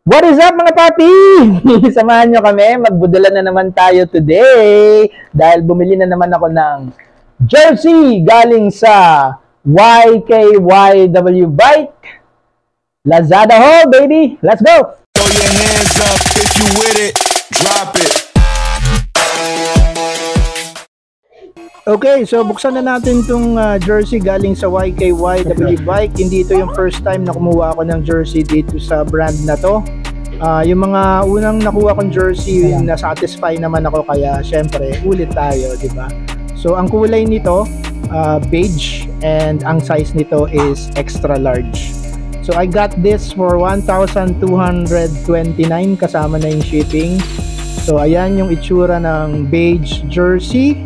What is up mga papi? Samahan nyo kami, magbudulan na naman tayo today dahil bumili na naman ako ng jersey galing sa YKYW Bike. Lazada Hall, baby! Let's go! Throw your hands up if you with it, drop it. Okay, so buksan na natin itong jersey galing sa YKYW Bike. Hindi ito yung first time na kumuha ako ng jersey dito sa brand na to. Yung mga unang nakuha kong jersey, na-satisfy naman ako, kaya syempre ulit tayo, di ba? So ang kulay nito, beige, and ang size nito is extra large. So I got this for 1,229 kasama na yung shipping. So ayan yung itsura ng beige jersey.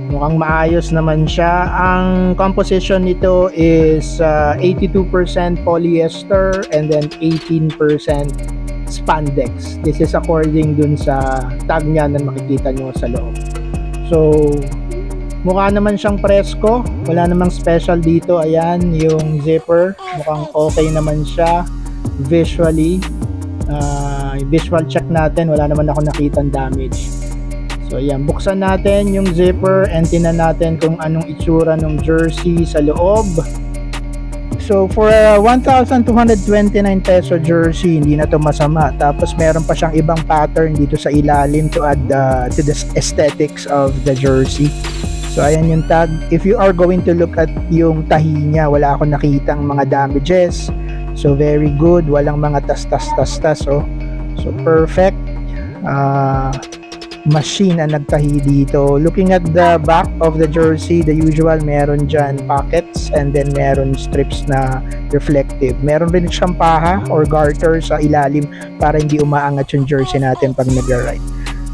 Mukhang maayos naman siya. Ang composition nito is 82% polyester and then 18% spandex. This is according dun sa tag niya na makikita nyo sa loob. So mukha naman siyang presko, wala namang special dito. Ayan yung zipper, mukhang okay naman siya visually. Visual check natin, wala naman ako nakitang damage. So ayan, buksan natin yung zipper and tingnan natin kung anong itsura ng jersey sa loob. So for 1,229 peso jersey, hindi na to masama. Tapos meron pa siyang ibang pattern dito sa ilalim to add to the aesthetics of the jersey. So ayan yung tag. If you are going to look at yung tahi niya, wala akong nakitang mga damages. So very good, walang mga tas. Oh. So perfect. Machine ang nagtahi dito. Looking at the back of the jersey, the usual, meron dyan pockets and then meron strips na reflective. Meron rin siyang paha or garter sa ilalim para hindi umaangat yung jersey natin pag nag-ride.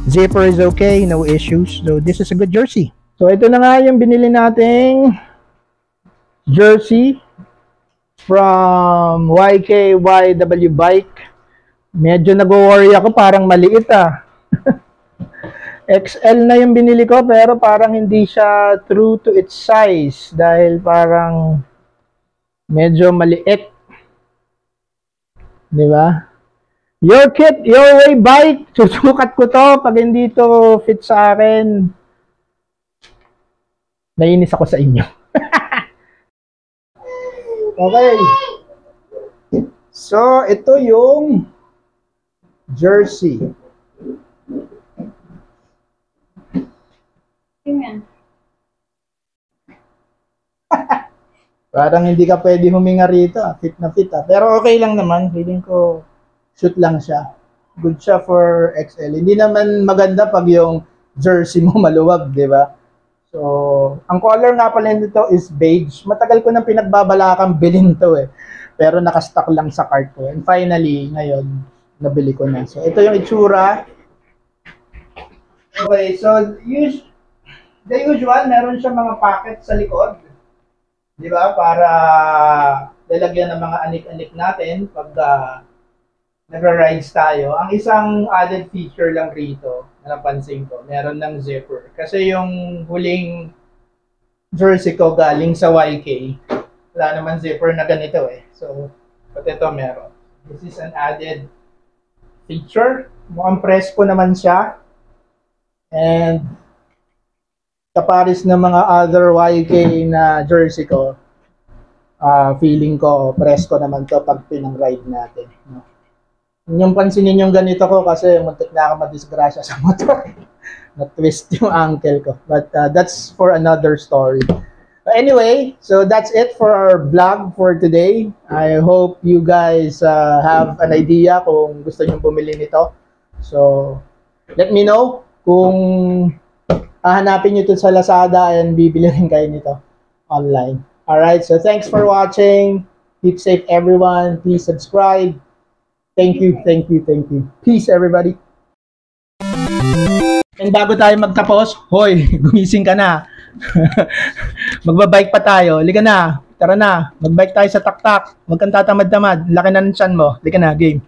Zipper is okay, no issues. So this is a good jersey. So ito na nga yung binili nating jersey from YKYW Bike. Medyo nag-worry ako, parang maliit XL na yung binili ko, pero parang hindi siya true to its size dahil parang medyo maliit. Di ba? Your kit, your way bike. Susukat ko to pag hindi to fit sa akin. Nainis ako sa inyo. Okay. So, ito yung jersey. Parang hindi ka pwede huminga rito. Fit na fit. Pero okay lang naman. Feeling ko shoot lang siya. Good siya for XL. Hindi naman maganda pag yung jersey mo maluwag, di ba? So, ang color nga pala nito is beige. Matagal ko nang pinagbabalakang bilhin to Pero nakastock lang sa cart ko. And finally, ngayon, nabili ko na. So, ito yung itsura. Okay, so the usual, meron siya mga pocket sa likod. Di ba? Para lalagyan ng mga anik-anik natin pag nagra-rides tayo. Ang isang added feature lang rito na napansin ko, meron ng zipper. Kasi yung huling jersey ko galing sa YK, wala naman zipper na ganito So, but ito meron. This is an added feature. Mukhang presko naman siya. And kaparis ng mga other YK na jersey ko, feeling ko presko naman to pag pinang-ride natin. Yung pansinin yung ganito ko kasi muntik na ako madisgrasya sa motor. Na-twist yung ankle ko. But that's for another story. But anyway, so that's it for our vlog for today. I hope you guys have an idea kung gusto nyo bumili nito. So, let me know kung hahanapin nyo ito sa Lazada and bibili rin kayo nito online. Alright, so thanks for watching. Keep safe everyone. Please subscribe. Thank you. Peace everybody. And bago tayo magtapos, hoy, gumising ka na. Magbabike pa tayo. Halika na. Tara na. Magbike tayo sa taktak. Huwag kang tatamad-tamad. Laki na ng tiyan mo. Halika na, game.